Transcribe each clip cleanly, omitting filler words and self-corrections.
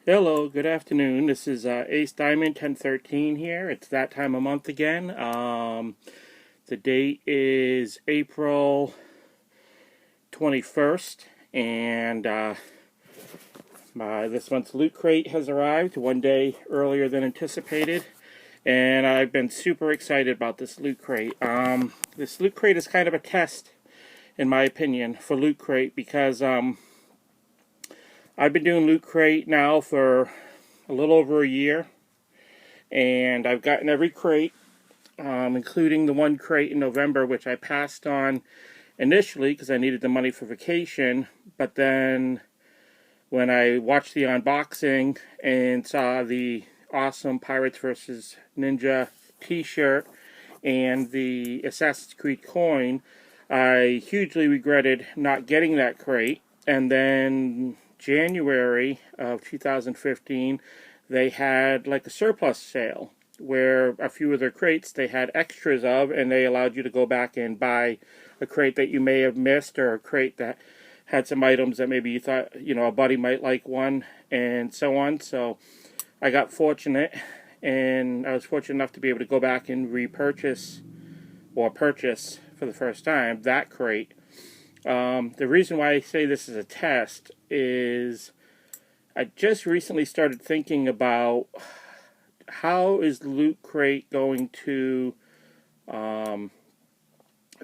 Hello, good afternoon. This is Ace Diamond 1013 here. It's that time of month again. The date is April 21st, and this month's Loot Crate has arrived one day earlier than anticipated, and I've been super excited about this Loot Crate. This Loot Crate is kind of a test, in my opinion, for Loot Crate because I've been doing Loot Crate now for a little over a year, and I've gotten every crate, including the one crate in November, which I passed on initially because I needed the money for vacation. But then when I watched the unboxing and saw the awesome Pirates vs. Ninja t-shirt and the Assassin's Creed coin, I hugely regretted not getting that crate. And then January of 2015, they had like a surplus sale where a few of their crates they had extras of, and they allowed you to go back and buy a crate that you may have missed, or a crate that had some items that maybe you thought, a buddy might like one, and so on. So I got fortunate, and I was fortunate enough to be able to go back and repurchase or purchase for the first time that crate. The reason why I say this is a test is I just recently started thinking about how is Loot Crate going to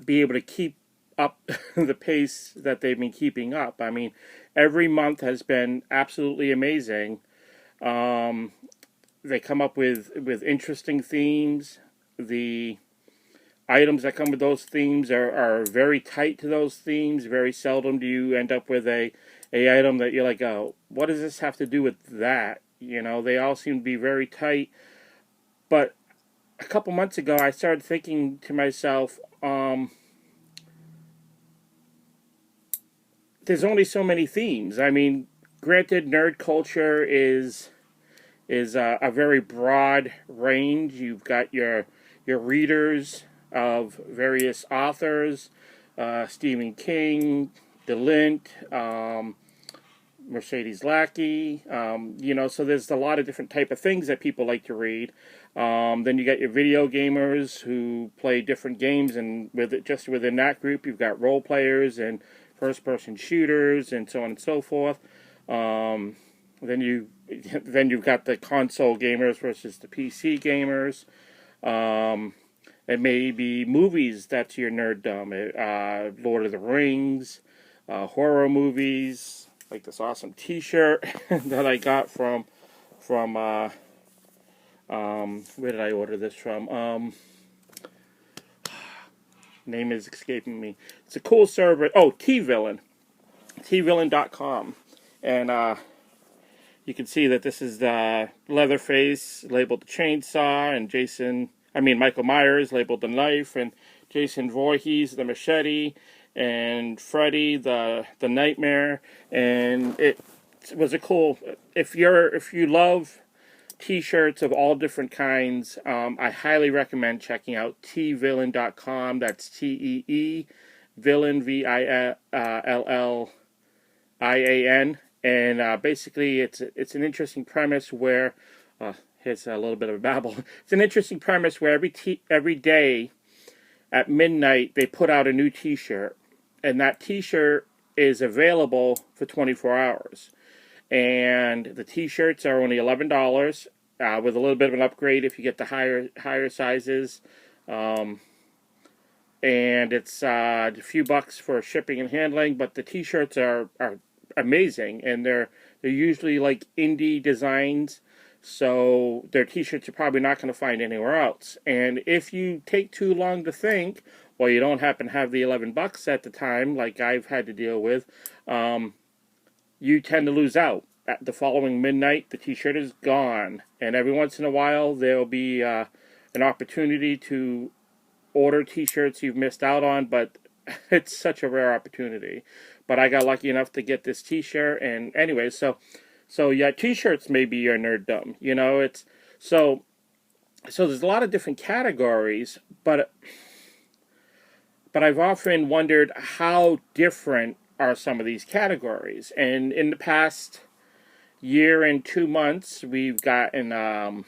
be able to keep up the pace that they've been keeping up. I mean, every month has been absolutely amazing. They come up with interesting themes. The items that come with those themes are very tight to those themes. Very seldom do you end up with a item that you're like, oh, what does this have to do with that? They all seem to be very tight. But a couple months ago, I started thinking to myself, there's only so many themes. I mean, granted, nerd culture is a very broad range. You've got your readers of various authors, Stephen King, DeLint, Mercedes Lackey, so there's a lot of different type of things that people like to read. Then you got your video gamers who play different games, and just within that group, you've got role players and first-person shooters and so on and so forth. Then you've got the console gamers versus the PC gamers. It may be movies, that's your nerddom. Lord of the Rings, horror movies, like this awesome t-shirt that I got from where did I order this from? Name is escaping me. It's a cool server. Oh, T-Villain. Tvillain.com. And you can see that this is the Leatherface labeled the chainsaw, and Michael Myers labeled the knife, and Jason Voorhees the machete, and Freddy the nightmare. And it was a cool. If you love t-shirts of all different kinds, I highly recommend checking out tvillain.com. That's T-E-E Villain, VILLIAN. And basically it's an interesting premise where here's a little bit of a babble. It's an interesting premise where every day at midnight they put out a new t-shirt, and that t-shirt is available for 24 hours. And the t-shirts are only $11, with a little bit of an upgrade if you get the higher sizes. And it's a few bucks for shipping and handling, but the t-shirts are amazing, and they're usually like indie designs, so their t-shirts you're probably not going to find anywhere else. And if you take too long to think, or you don't happen to have the $11 at the time, like I've had to deal with, you tend to lose out. At the following midnight, the t-shirt is gone, and every once in a while there'll be an opportunity to order t-shirts you've missed out on, but it's such a rare opportunity. But I got lucky enough to get this t-shirt, and anyway, so yeah, t-shirts may be your nerddom. It's so there's a lot of different categories, but I've often wondered how different are some of these categories. And in the past year and 2 months, we've gotten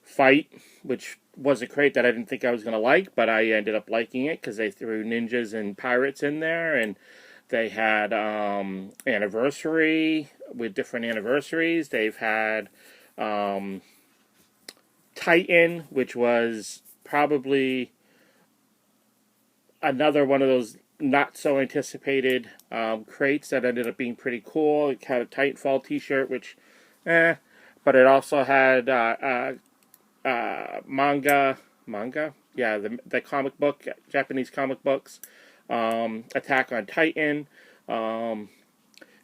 Fight, which was a crate that I didn't think I was going to like, but I ended up liking it because they threw ninjas and pirates in there, and they had Anniversary with different anniversaries. They've had Titan, which was probably another one of those not so anticipated crates that ended up being pretty cool. It had a Titanfall t-shirt, which, but it also had manga, yeah, the comic book, Japanese comic books, Attack on Titan,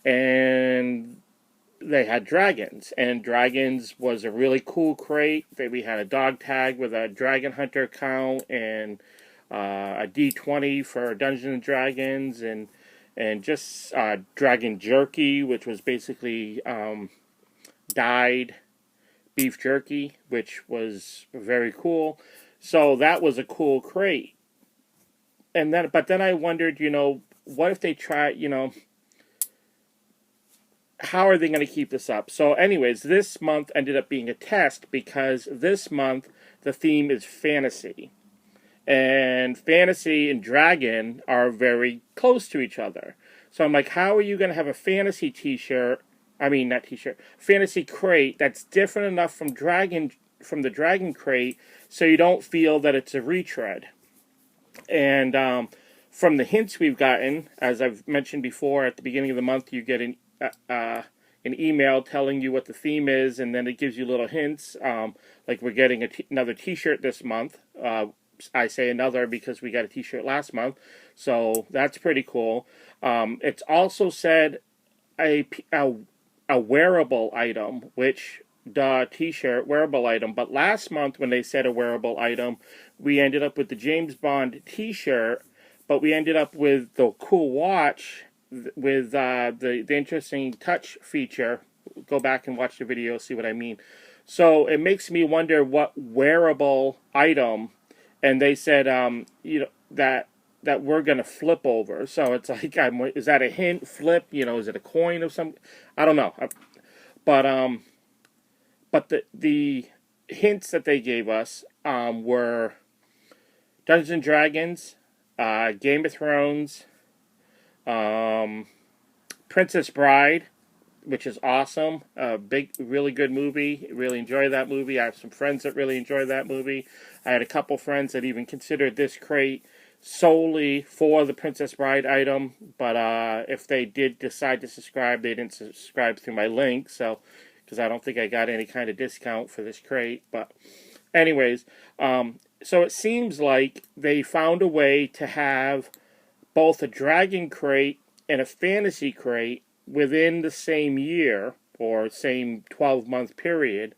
and they had dragons, and dragons was a really cool crate. We had a dog tag with a dragon hunter count and a D20 for Dungeons and Dragons, and just dragon jerky, which was basically dyed beef jerky, which was very cool. So that was a cool crate. But then I wondered, what if they try, how are they going to keep this up? So anyways, this month ended up being a test because this month the theme is fantasy. And fantasy and dragon are very close to each other. So I'm like, how are you going to have a fantasy t-shirt? I mean, not t-shirt. Fantasy crate that's different enough from the dragon crate so you don't feel that it's a retread. And from the hints we've gotten, as I've mentioned before, at the beginning of the month you get an email telling you what the theme is, and then it gives you little hints. Like we're getting another t-shirt this month. I say another because we got a t-shirt last month, so that's pretty cool. It's also said a wearable item, which the t-shirt wearable item. But last month when they said a wearable item, we ended up with the James Bond t-shirt, but we ended up with the cool watch with the interesting touch feature. Go back and watch the video, see what I mean. So it makes me wonder what wearable item. And they said, that we're going to flip over. So it's like, is that a hint? Flip? Is it a coin of some? I don't know. But the hints that they gave us were Dungeons and Dragons, Game of Thrones, Princess Bride, which is awesome. Really good movie. Really enjoy that movie. I have some friends that really enjoy that movie. I had a couple friends that even considered this crate solely for the Princess Bride item. But if they did decide to subscribe, they didn't subscribe through my link. So, because I don't think I got any kind of discount for this crate. But anyways, so it seems like they found a way to have both a dragon crate and a fantasy crate within the same year or same 12-month period,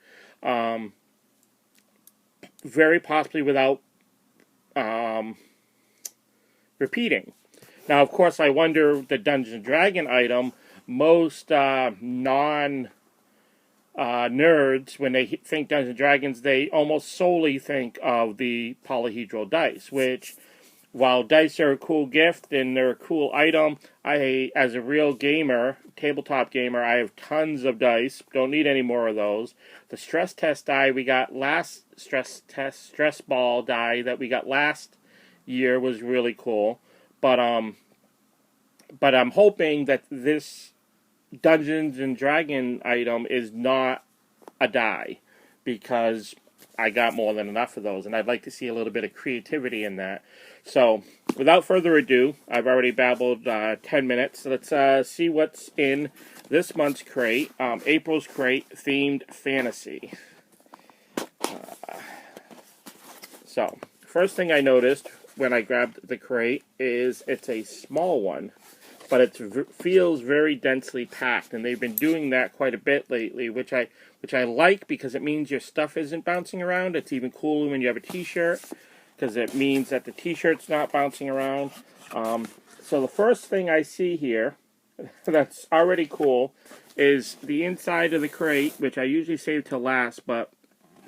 very possibly without repeating. Now, of course, I wonder the Dungeons and Dragon item, most non-nerds, when they think Dungeons and Dragons, they almost solely think of the polyhedral dice, which, while dice are a cool gift and they're a cool item, as a real gamer, tabletop gamer, I have tons of dice. Don't need any more of those. The stress test die we got stress ball die that we got last year was really cool. But I'm hoping that this Dungeons and Dragon item is not a die, because I got more than enough of those, and I'd like to see a little bit of creativity in that. So, without further ado, I've already babbled 10 minutes. Let's see what's in this month's crate, April's crate, themed fantasy. So, first thing I noticed when I grabbed the crate is it's a small one, but it feels very densely packed, and they've been doing that quite a bit lately, which I like because it means your stuff isn't bouncing around. It's even cooler when you have a t-shirt, because it means that the t-shirt's not bouncing around. So the first thing I see here that's already cool is the inside of the crate, which I usually save till last, but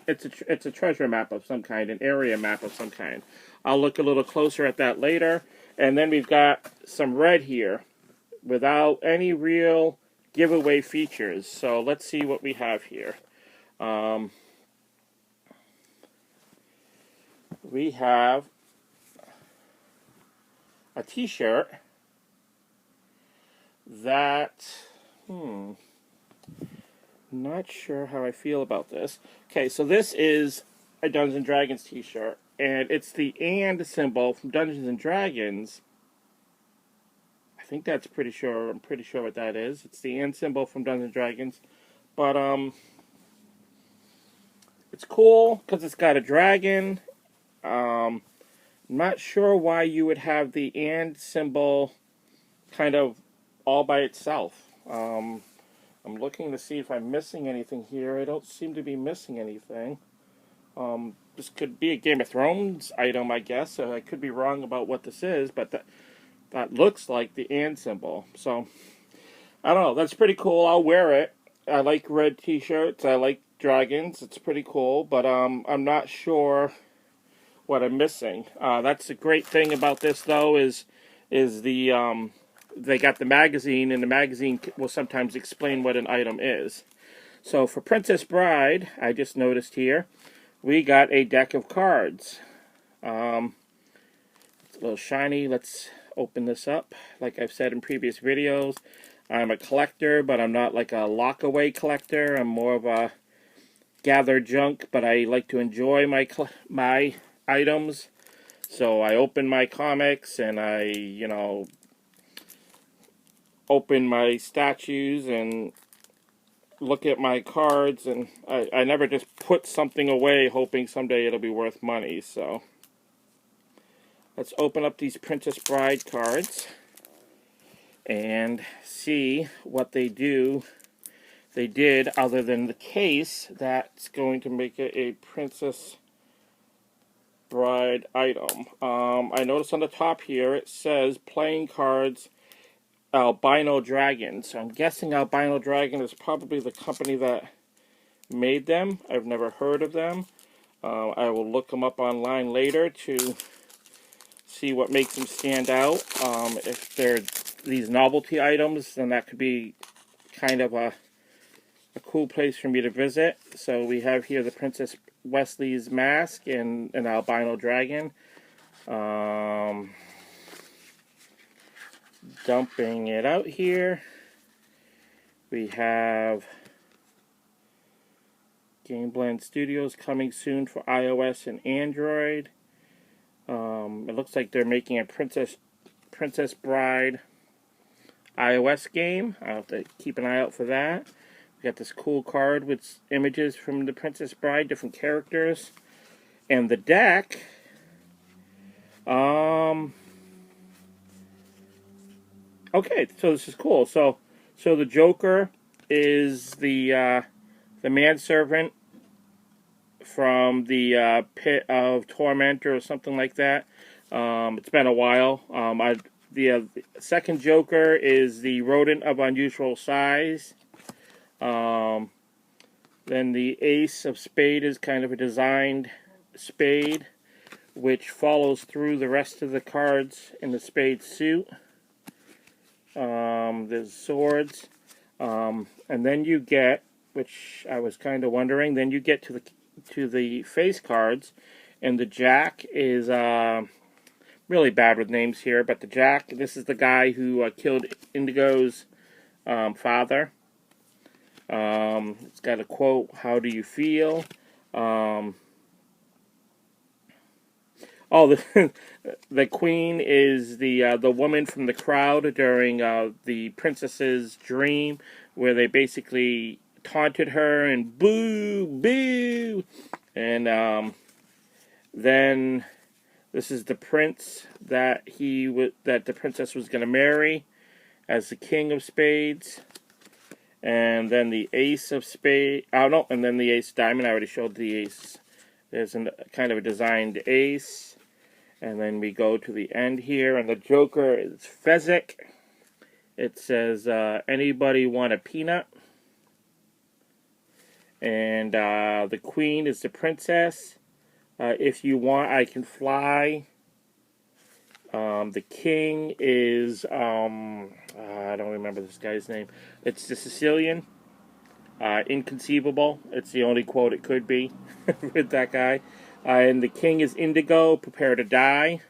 it's a treasure map of some kind, an area map of some kind. I'll look a little closer at that later. And then we've got some red here without any real giveaway features. So let's see what we have here. We have a t-shirt that, not sure how I feel about this. Okay, so this is a Dungeons and Dragons t-shirt, and it's the and symbol from Dungeons and Dragons. I think I'm pretty sure what that is. It's the and symbol from Dungeons and Dragons. But it's cool because it's got a dragon. I'm not sure why you would have the and symbol kind of all by itself. I'm looking to see if I'm missing anything here. I don't seem to be missing anything. This could be a Game of Thrones item, I guess. I could be wrong about what this is, but that looks like the and symbol. So, I don't know. That's pretty cool. I'll wear it. I like red t-shirts. I like dragons. It's pretty cool, but I'm not sure what I'm missing. That's the great thing about this, though, is the they got the magazine, and the magazine will sometimes explain what an item is. So for Princess Bride, I just noticed here, we got a deck of cards. It's a little shiny. Let's open this up. Like I've said in previous videos, I'm a collector, but I'm not like a lock-away collector. I'm more of a gather junk, but I like to enjoy my items. So I open my comics, and I, open my statues and look at my cards, and I never just put something away hoping someday it'll be worth money. So let's open up these Princess Bride cards and see what they did other than the case that's going to make it a Princess Bride item. I noticed on the top here it says playing cards Albino Dragon. So I'm guessing Albino Dragon is probably the company that made them. I've never heard of them. I will look them up online later to see what makes them stand out. If they're these novelty items, then that could be kind of a cool place for me to visit. So we have here the Princess Wesley's mask and an albino dragon. Dumping it out here, we have Game Blend Studios coming soon for iOS and Android. It looks like they're making a Princess Bride iOS game. I'll have to keep an eye out for that. We got this cool card with images from the Princess Bride, different characters, and the deck. Okay, so this is cool. So the Joker is the manservant from the pit of torment or something like that. It's been a while. The second Joker is the rodent of unusual size. Then the Ace of Spade is kind of a designed spade, which follows through the rest of the cards in the spade suit. There's swords, and then you get, which I was kind of wondering, then you get to the face cards, and the Jack is really bad with names here, but the Jack, this is the guy who killed Indigo's father. It's got a quote, "How do you feel?" Oh, the queen is the woman from the crowd during the princess's dream, where they basically taunted her and boo, boo, and then this is the prince that the princess was going to marry as the king of spades, and then the ace of spades. Oh no, and then the ace diamond. I already showed the ace. There's kind of a designed ace. And then we go to the end here, and the Joker is Fezzik. It says, anybody want a peanut? And the Queen is the princess. If you want, I can fly. The King is, I don't remember this guy's name. It's the Sicilian. Inconceivable. It's the only quote it could be with that guy. And the king is indigo. Prepare to die.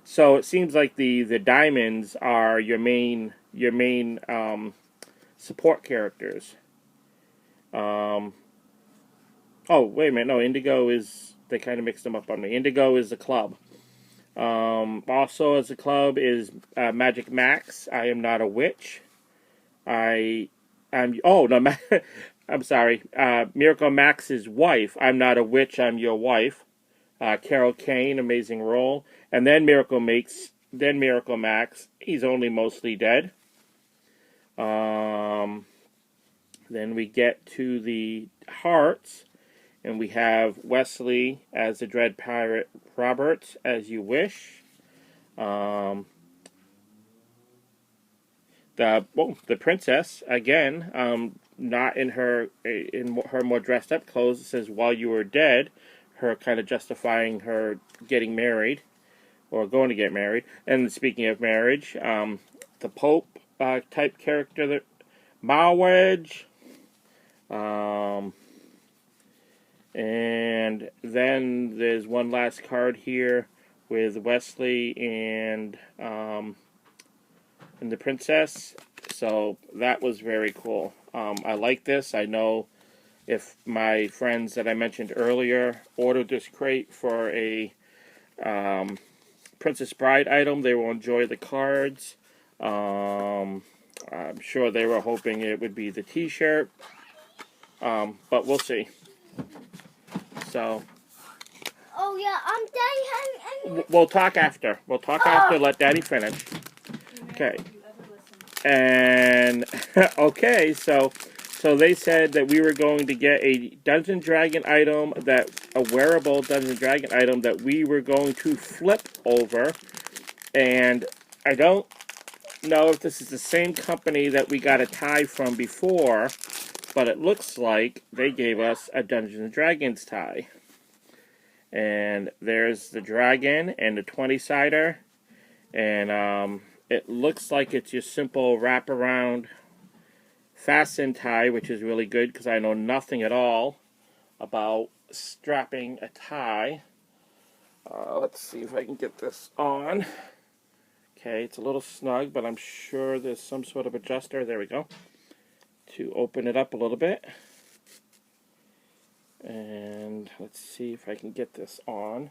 So it seems like the diamonds are your main support characters. Oh, wait a minute. No, indigo is, they kind of mixed them up on me. Indigo is the club. Also as a club is Magic Max. I am not a witch. I'm I'm sorry. Miracle Max's wife. I'm not a witch. I'm your wife. Carol Kane, amazing role. And then Miracle Max. He's only mostly dead. Then we get to the hearts, and we have Wesley as the Dread Pirate Roberts, as you wish. The princess again, not in her more dressed up clothes. It says while you were dead, her kind of justifying her getting married or going to get married. And speaking of marriage, the Pope type character, that Marriage. And then there's one last card here with Wesley and the princess. So that was very cool. I like this. I know if my friends that I mentioned earlier ordered this crate for a Princess Bride item, they will enjoy the cards. I'm sure they were hoping it would be the t-shirt, but we'll see. So, oh yeah, Daddy. We'll talk after. We'll talk after. Let Daddy finish. Okay. And okay, so they said that we were going to get a Dungeon Dragon item, a wearable Dungeon Dragon item that we were going to flip over. And I don't know if this is the same company that we got a tie from before, but it looks like they gave us a Dungeons & Dragons tie. And there's the dragon and the 20-sider. And it looks like it's your simple wraparound fasten tie, which is really good because I know nothing at all about strapping a tie. Let's see if I can get this on. Okay, it's a little snug, but I'm sure there's some sort of adjuster. There we go. To open it up a little bit. And let's see if I can get this on.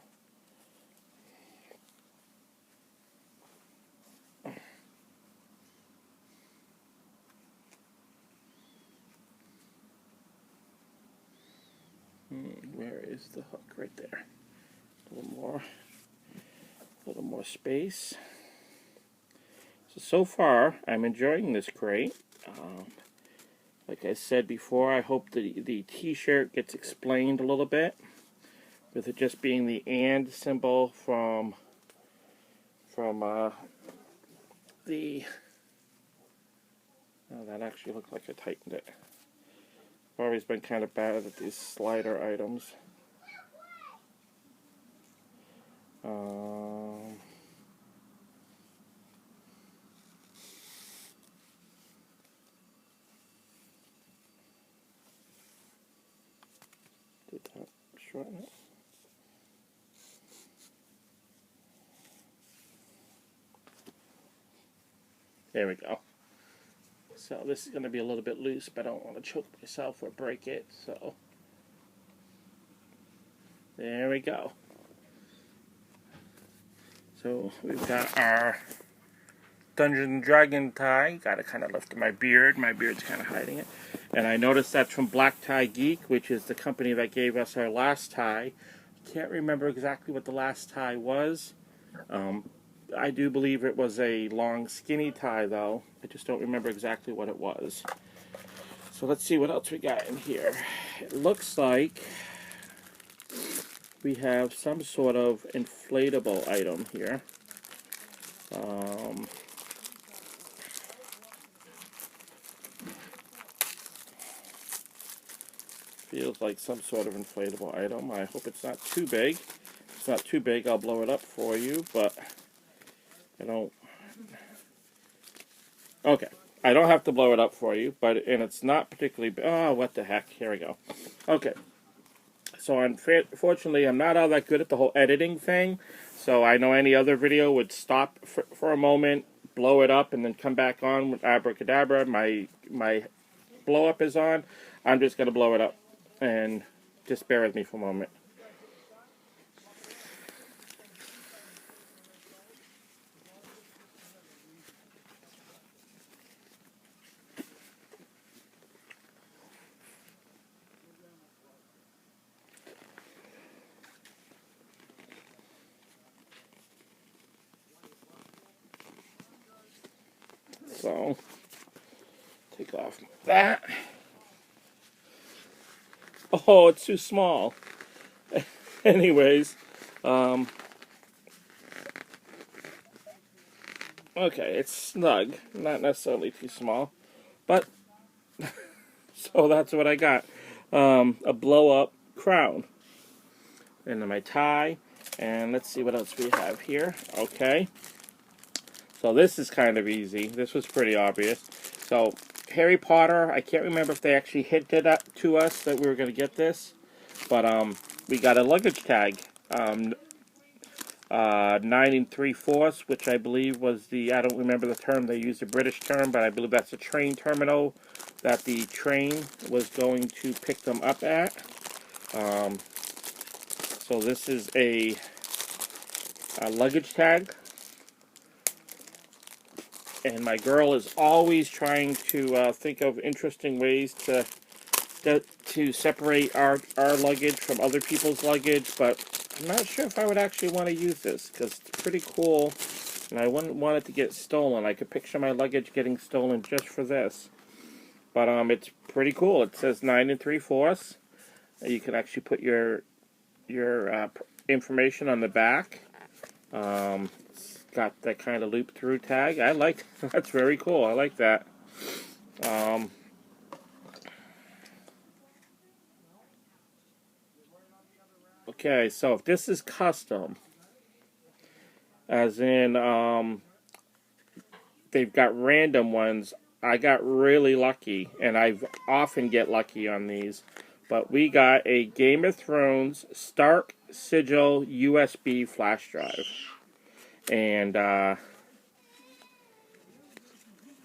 Where is the hook? Right there. A little more space. So far, I'm enjoying this crate. Like I said before, I hope the t-shirt gets explained a little bit, with it just being the and symbol from the... Oh, that actually looked like I tightened it. I've always been kind of bad at these slider items. Did that shorten it? There we go. So this is going to be a little bit loose, but I don't want to choke myself or break it. So there we go. So we've got our Dungeon Dragon tie. Got to kind of lift my beard. My beard's kind of hiding it. And I noticed that's from Black Tie Geek, which is the company that gave us our last tie. Can't remember exactly what the last tie was. I do believe it was a long, skinny tie, though. I just don't remember exactly what it was. So let's see what else we got in here. It looks like we have some sort of inflatable item here. Feels like some sort of inflatable item. I hope it's not too big. If it's not too big, I'll blow it up for you, but I don't... Okay. I don't have to blow it up for you, and it's not particularly... Oh, what the heck. Here we go. Okay. So unfortunately, I'm not all that good at the whole editing thing. So I know any other video would stop for a moment, blow it up, and then come back on with abracadabra. My blow up is on. I'm just going to blow it up. And just bear with me for a moment. So, take off that. Oh, it's too small. Anyways, okay, it's snug. Not necessarily too small. But, so that's what I got. A blow-up crown. And then my tie. And let's see what else we have here. Okay. So this is kind of easy. This was pretty obvious. So Harry Potter, I can't remember if they actually hinted to us that we were going to get this. But we got a luggage tag. 9 3/4, which I believe was I don't remember the term, they used a British term, but I believe that's a train terminal that the train was going to pick them up at. So this is a luggage tag. And my girl is always trying to think of interesting ways to separate our luggage from other people's luggage, but I'm not sure if I would actually want to use this, because it's pretty cool, and I wouldn't want it to get stolen. I could picture my luggage getting stolen just for this. But it's pretty cool. It says 9 3/4. You can actually put your information on the back. It's got that kind of loop-through tag. That's very cool. I like that. Okay, so if this is custom, as in they've got random ones, I got really lucky, and I often get lucky on these. But we got a Game of Thrones Stark Sigil USB flash drive. And the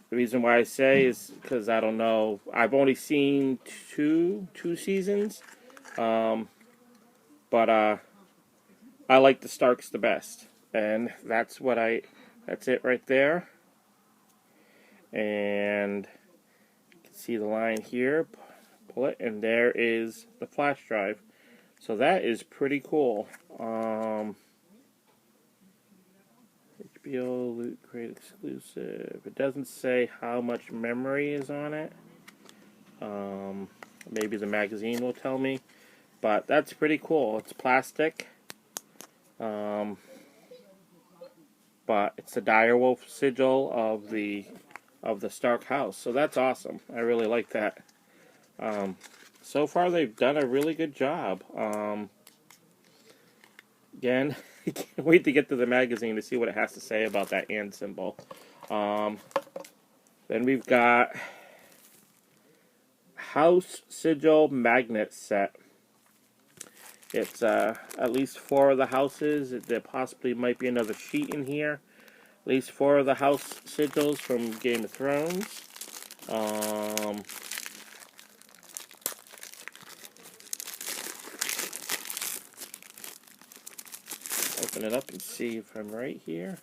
reason why I say is because I don't know. I've only seen two seasons. But I like the Starks the best. And that's it right there. And you can see the line here. Pull it, and there is the flash drive. So that is pretty cool. HBO Loot Crate exclusive. It doesn't say how much memory is on it. Maybe the magazine will tell me. But that's pretty cool. It's plastic. But it's the direwolf sigil of the Stark house. So that's awesome. I really like that. So far they've done a really good job. Again, I can't wait to get to the magazine to see what it has to say about that and symbol. Then we've got House Sigil Magnet Set. It's at least 4 of the houses. There possibly might be another sheet in here. At least 4 of the house sigils from Game of Thrones. Open it up and see if I'm right here.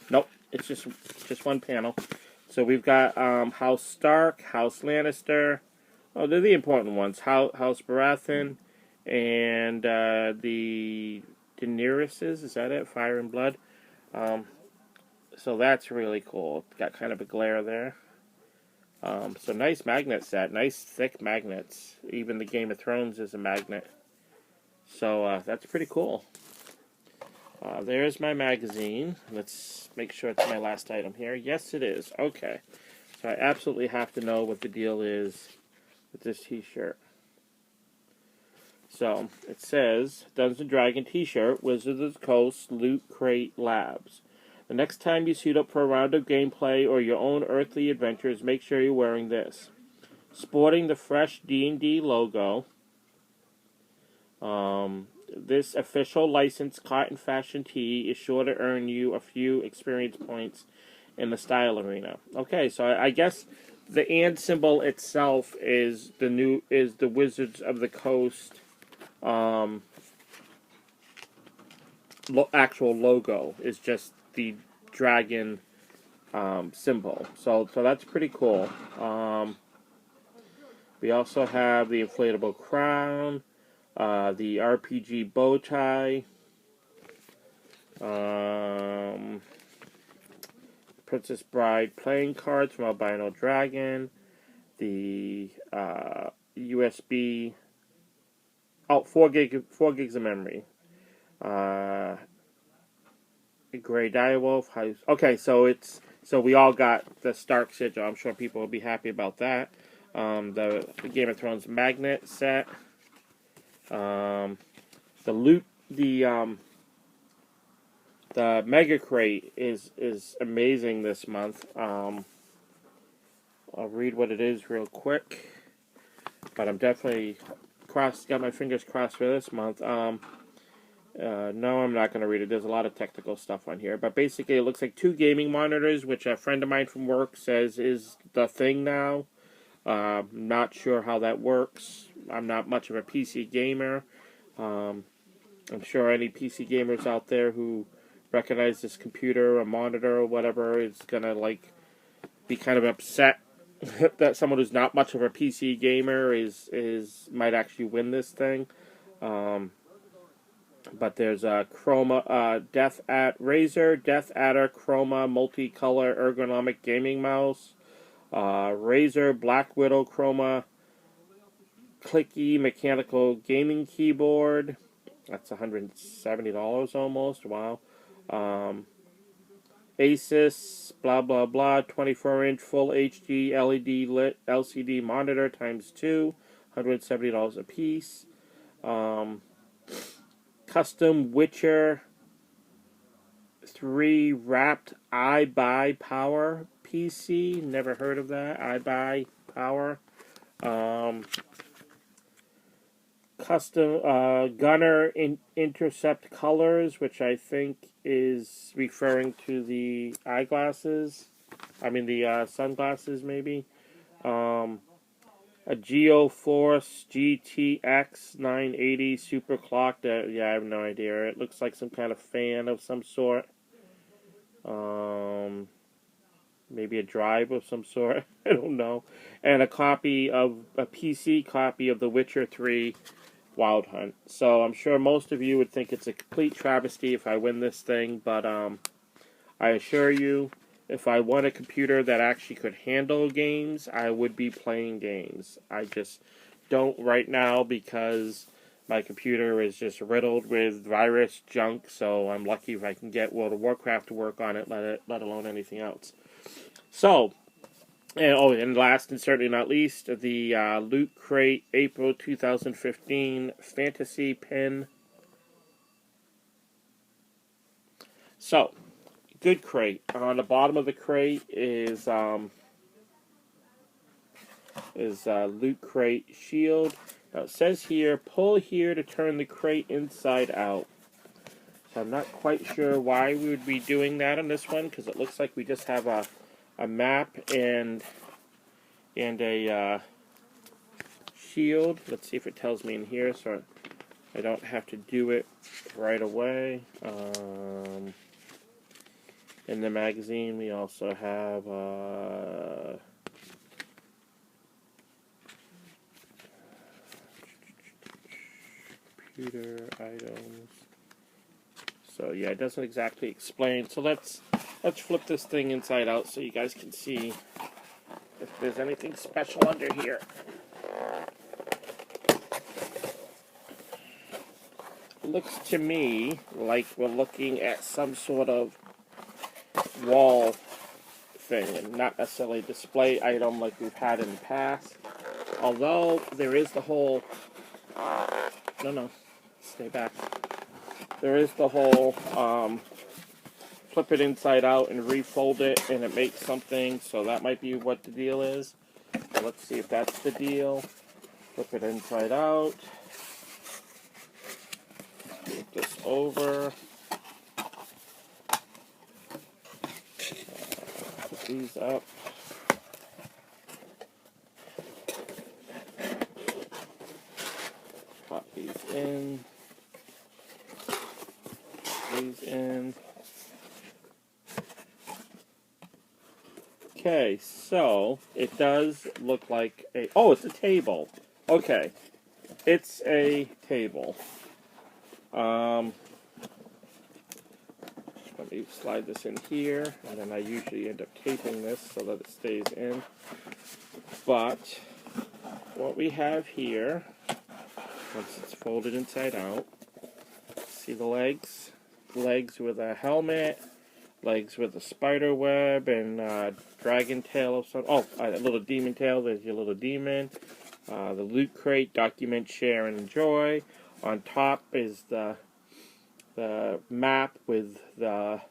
Nope, it's just one panel. So we've got House Stark, House Lannister. Oh, they're the important ones. House Baratheon, and the Daenerys's. Is that it? Fire and Blood. So that's really cool. It's got kind of a glare there. So nice magnet set. Nice thick magnets. Even the Game of Thrones is a magnet. So that's pretty cool. There's my magazine. Let's make sure it's my last item here. Yes, it is. Okay. So I absolutely have to know what the deal is with this t-shirt. So it says Dungeons & Dragon t-shirt, Wizards of the Coast, Loot Crate Labs. The next time you suit up for a round of gameplay or your own earthly adventures, make sure you're wearing this. Sporting the fresh D&D logo, this official licensed cotton fashion tee is sure to earn you a few experience points in the style arena. Okay, so I guess the and symbol itself is the Wizards of the Coast actual logo is just the dragon symbol. So that's pretty cool. We also have the inflatable crown, the RPG bow tie, Princess Bride playing cards from Albino Dragon, the USB, 4 gigs of memory, Gray Direwolf. Okay, so we all got the Stark sigil. I'm sure people will be happy about that. The Game of Thrones magnet set. The Mega Crate is amazing this month. I'll read what it is real quick, but I'm definitely got my fingers crossed for this month. No, I'm not going to read it. There's a lot of technical stuff on here, but basically it looks like 2 gaming monitors, which a friend of mine from work says is the thing now. Not sure how that works. I'm not much of a PC gamer. I'm sure any PC gamers out there who recognize this computer or monitor or whatever is gonna be kind of upset that someone who's not much of a PC gamer might actually win this thing. But there's a Chroma Razer Death Adder Chroma multicolor ergonomic gaming mouse. Razer Black Widow Chroma clicky mechanical gaming keyboard. That's $170 almost. Wow. Asus blah blah blah 24-inch full HD LED lit LCD monitor times 2, $170 a piece. Custom Witcher 3 wrapped iBuy Power PC. Never heard of that. iBuy Power. Custom Gunner Intercept Colors, which I think is referring to the eyeglasses. I mean the sunglasses, maybe. A GeoForce GTX 980 super clock. Yeah, I have no idea. It looks like some kind of fan of some sort. Maybe a drive of some sort. I don't know. And a PC copy of The Witcher 3 Wild Hunt. So I'm sure most of you would think it's a complete travesty if I win this thing, but I assure you, if I won a computer that actually could handle games, I would be playing games. I just don't right now because my computer is just riddled with virus junk, so I'm lucky if I can get World of Warcraft to work on it, let alone anything else. So, and last and certainly not least, the Loot Crate April 2015 Fantasy Pen. So, good crate. On the bottom of the crate is Loot Crate Shield. Now it says here, pull here to turn the crate inside out. So I'm not quite sure why we would be doing that on this one, because it looks like we just have a map and a shield. Let's see if it tells me in here, so I don't have to do it right away. In the magazine, we also have computer items. So yeah, it doesn't exactly explain. So let's flip this thing inside out so you guys can see if there's anything special under here. It looks to me like we're looking at some sort of wall thing and not necessarily a display item like we've had in the past. Although there is the whole... No, stay back. There is the whole flip it inside out and refold it, and it makes something. So that might be what the deal is. So let's see if that's the deal. Flip it inside out. Flip this over. Put these up. Pop these in. These in. Okay, so it does look like a... Oh, it's a table. Okay, it's a table. Let me slide this in here, and then I usually end up taping this so that it stays in. But what we have here, once it's folded inside out, see the legs? Legs with a helmet, legs with a spider web, and dragon tail of some... Oh, a little demon tail. There's your little demon. The loot crate, document, share, and enjoy. On top is the map with the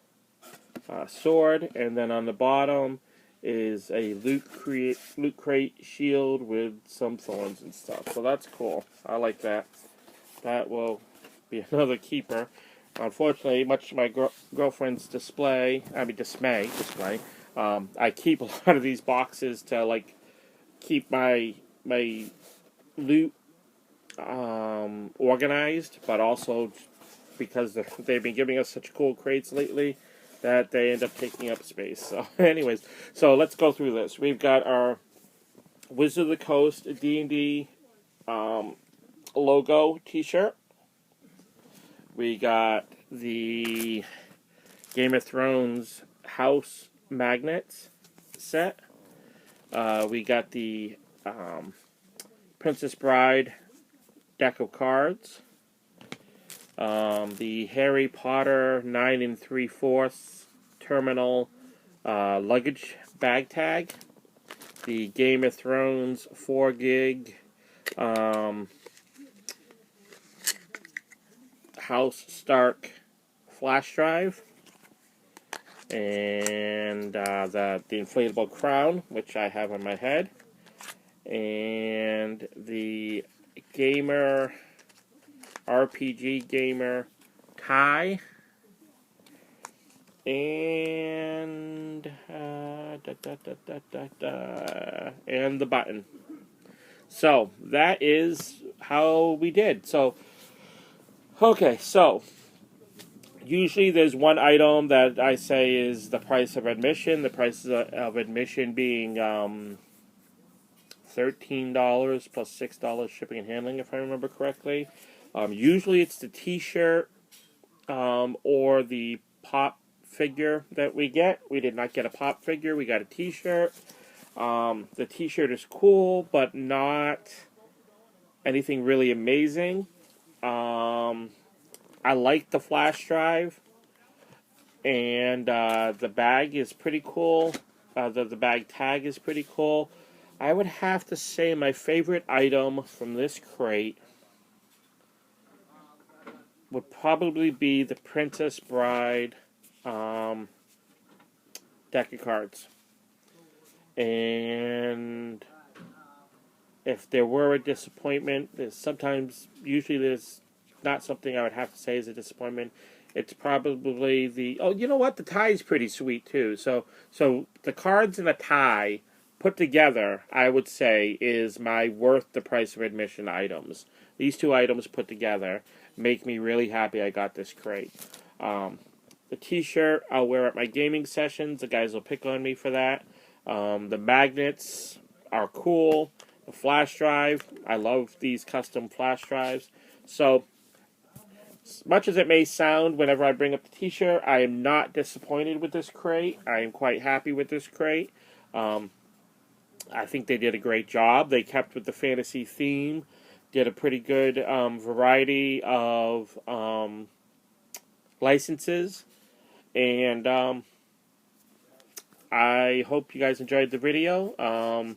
sword, and then on the bottom is a loot crate shield with some thorns and stuff. So that's cool. I like that. That will be another keeper. Unfortunately, much to my girlfriend's dismay, I keep a lot of these boxes to like keep my loot organized, but also because they've been giving us such cool crates lately that they end up taking up space. So anyways, so let's go through this. We've got our Wizard of the Coast D&D logo t-shirt. We got the Game of Thrones house magnets set. We got the Princess Bride deck of cards. The Harry Potter 9 3/4 terminal luggage bag tag. The Game of Thrones 4 gig House Stark flash drive. And the inflatable crown, which I have on my head. And the gamer RPG gamer tie, and and the button. So that is how we did. So okay, so usually there's one item that I say is the price of admission. The price of admission being $13 plus $6 shipping and handling, if I remember correctly. Usually it's the t-shirt or the pop figure that we get. We did not get a pop figure. We got a t-shirt. The t-shirt is cool, but not anything really amazing. I like the flash drive. And the bag is pretty cool. The bag tag is pretty cool. I would have to say my favorite item from this crate would probably be the Princess Bride deck of cards. And if there were a disappointment, usually there's not something I would have to say is a disappointment. It's probably the... Oh, you know what? The tie is pretty sweet, too. So the cards and the tie put together, I would say, is my worth the price of admission items. These two items put together make me really happy I got this crate. The t-shirt I'll wear at my gaming sessions. The guys will pick on me for that. The magnets are cool. The flash drive, I love these custom flash drives. So, as much as it may sound whenever I bring up the t-shirt, I am not disappointed with this crate. I am quite happy with this crate. I think they did a great job. They kept with the fantasy theme. Did a pretty good variety of licenses. And I hope you guys enjoyed the video.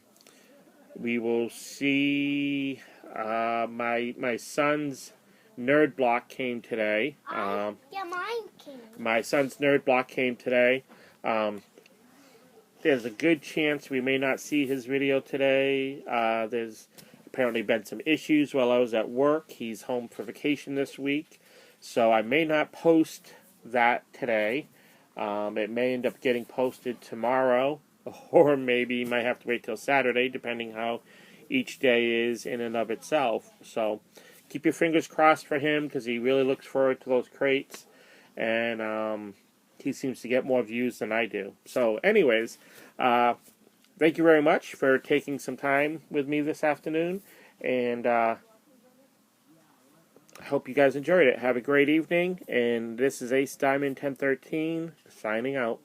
We will see my son's nerd block came today. Yeah, mine came. My son's nerd block came today. There's a good chance we may not see his video today. There's apparently been some issues while I was at work. He's home for vacation this week, so I may not post that today. It may end up getting posted tomorrow, or maybe you might have to wait till Saturday, depending how each day is in and of itself. So keep your fingers crossed for him, because he really looks forward to those crates, and he seems to get more views than I do. So anyways, thank you very much for taking some time with me this afternoon, and I hope you guys enjoyed it. Have a great evening, and this is Ace Diamond 1013 signing out.